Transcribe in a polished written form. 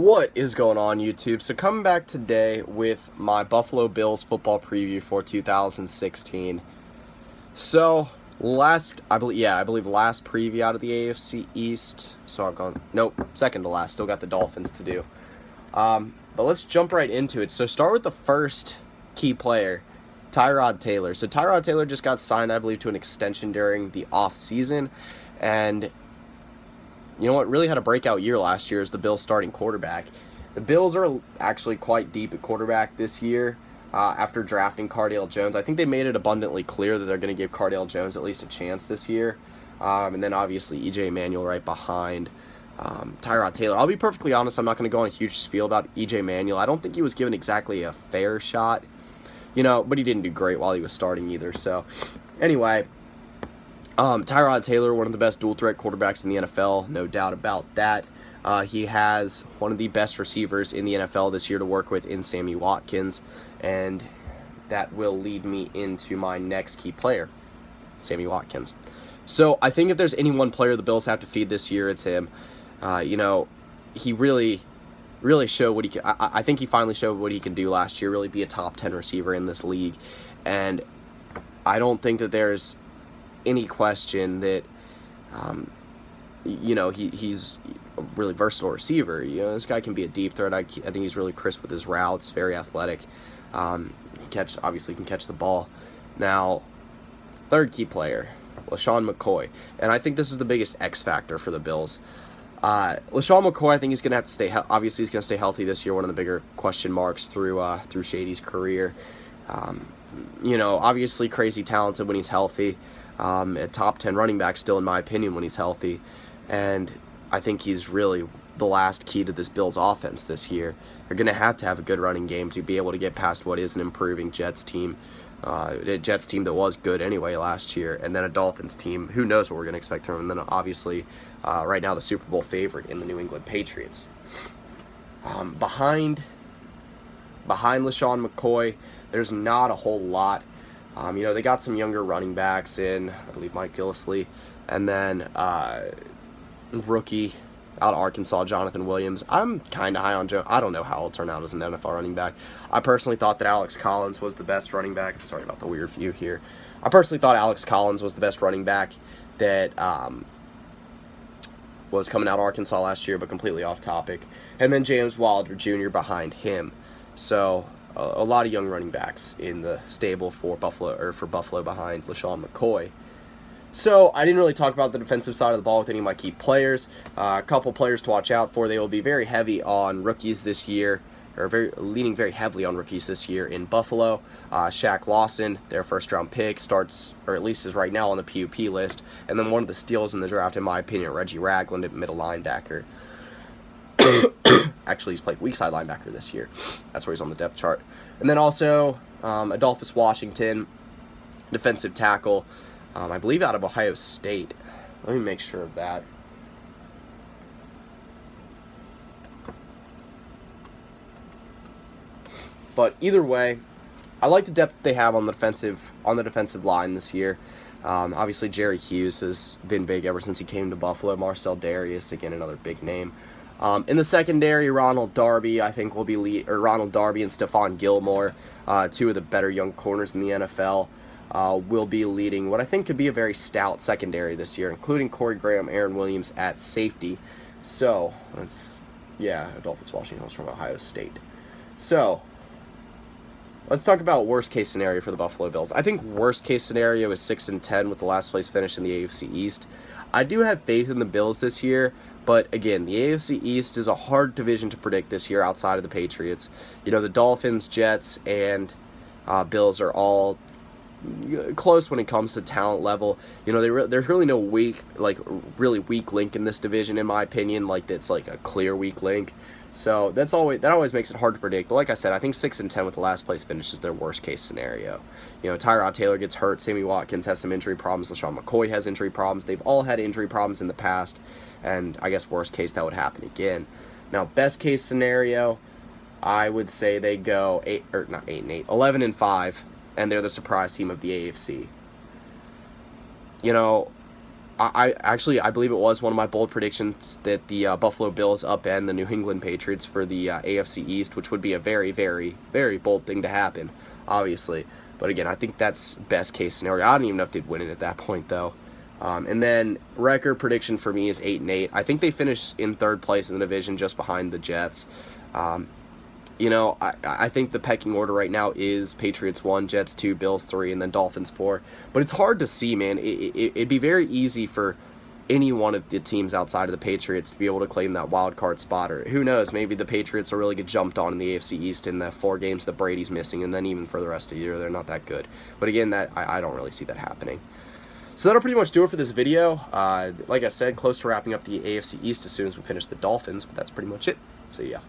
What is going on, YouTube? So coming back today with my Buffalo Bills football preview for 2016. So I believe last preview out of the AFC East. So I've gone, nope, second to last. Still got the Dolphins to do. But let's jump right into it. So start with the first key player, Tyrod Taylor. So Tyrod Taylor just got signed, I believe, to an extension during the off season, and you know what really had a breakout year last year is the Bills starting quarterback. The Bills are actually quite deep at quarterback this year after drafting Cardale Jones. I think they made it abundantly clear that they're going to give Cardale Jones at least a chance this year. And then obviously E.J. Manuel right behind Tyrod Taylor. I'll be perfectly honest, I'm not going to go on a huge spiel about E.J. Manuel. I don't think he was given exactly a fair shot, but he didn't do great while he was starting either. So anyway, Tyrod Taylor, one of the best dual-threat quarterbacks in the NFL, no doubt about that. He has one of the best receivers in the NFL this year to work with in Sammy Watkins, and that will lead me into my next key player, Sammy Watkins. So I think if there's any one player the Bills have to feed this year, it's him. He really showed what he can. I think he finally showed what he can do last year, really be a top 10 receiver in this league, and I don't think that there's any question that he's a really versatile receiver. This guy can be a deep threat. I think he's really crisp with his routes, very athletic. Obviously can catch the ball. Now, third key player, Lesean Mccoy, and I think this is the biggest X factor for the Bills. Lesean McCoy, I think he's going to have to stay. Obviously, he's going to stay healthy this year. One of the bigger question marks through Shady's career. Obviously crazy talented when he's healthy. A top 10 running back still, in my opinion, when he's healthy. And I think he's really the last key to this Bills offense this year. They're going to have a good running game to be able to get past what is an improving Jets team. A Jets team that was good anyway last year, and then a Dolphins team. Who knows what we're going to expect from them. And then obviously, right now, the Super Bowl favorite in the New England Patriots. Behind Lesean McCoy, there's not a whole lot. They got some younger running backs in, I believe Mike Gillislee, and then rookie out of Arkansas, Jonathan Williams. I'm kind of high on Joe. I don't know how he'll turn out as an NFL running back. I personally thought that Alex Collins was the best running back. Sorry about the weird view here. I personally thought Alex Collins was the best running back that was coming out of Arkansas last year, but completely off topic. And then James Wilder Jr. behind him. So a lot of young running backs in the stable for Buffalo behind Lesean McCoy. So I didn't really talk about the defensive side of the ball with any of my key players. A couple players to watch out for. They will be very heavy on rookies this year, or leaning very heavily on rookies this year in Buffalo. Shaq Lawson, their first-round pick, starts, or at least is right now on the PUP list. And then one of the steals in the draft, in my opinion, Reggie Ragland at middle linebacker. Actually, he's played weak side linebacker this year. That's where he's on the depth chart. And then also Adolphus Washington, defensive tackle, I believe out of Ohio State. Let me make sure of that. But either way, I like the depth they have on the defensive line this year. Obviously, Jerry Hughes has been big ever since he came to Buffalo. Marcel Darius, again, another big name. In the secondary, Ronald Darby, I think, will be Ronald Darby and Stephon Gilmore, two of the better young corners in the NFL, will be leading what I think could be a very stout secondary this year, including Corey Graham, Aaron Williams at safety. So, Adolphus Washington was from Ohio State. So, let's talk about worst-case scenario for the Buffalo Bills. I think worst-case scenario is 6-10 with the last place finish in the AFC East. I do have faith in the Bills this year, but again, the AFC East is a hard division to predict this year outside of the Patriots. The Dolphins, Jets, and Bills are all close when it comes to talent level. There's really no really weak link in this division, in my opinion. That's like a clear weak link. So that always makes it hard to predict. But like I said, I think 6-10 with the last place finish is their worst case scenario. Tyrod Taylor gets hurt. Sammy Watkins has some injury problems. Lesean McCoy has injury problems. They've all had injury problems in the past, and I guess worst case that would happen again. Now, best case scenario, I would say they go 11-5, and they're the surprise team of the AFC. I believe it was one of my bold predictions that the Buffalo Bills upend the New England Patriots for the AFC East, which would be a very, very, very bold thing to happen, obviously. But again, I think that's best case scenario. I don't even know if they'd win it at that point, though. And then record prediction for me is 8-8. I think they finish in third place in the division, just behind the Jets. I think the pecking order right now is Patriots 1, Jets 2, Bills 3, and then Dolphins 4. But it's hard to see, man. It'd be very easy for any one of the teams outside of the Patriots to be able to claim that wild card spot. Or who knows, maybe the Patriots will really get jumped on in the AFC East in the 4 games that Brady's missing, and then even for the rest of the year, they're not that good. But again, I don't really see that happening. So that'll pretty much do it for this video. Like I said, close to wrapping up the AFC East as soon as we finish the Dolphins, but that's pretty much it. So yeah.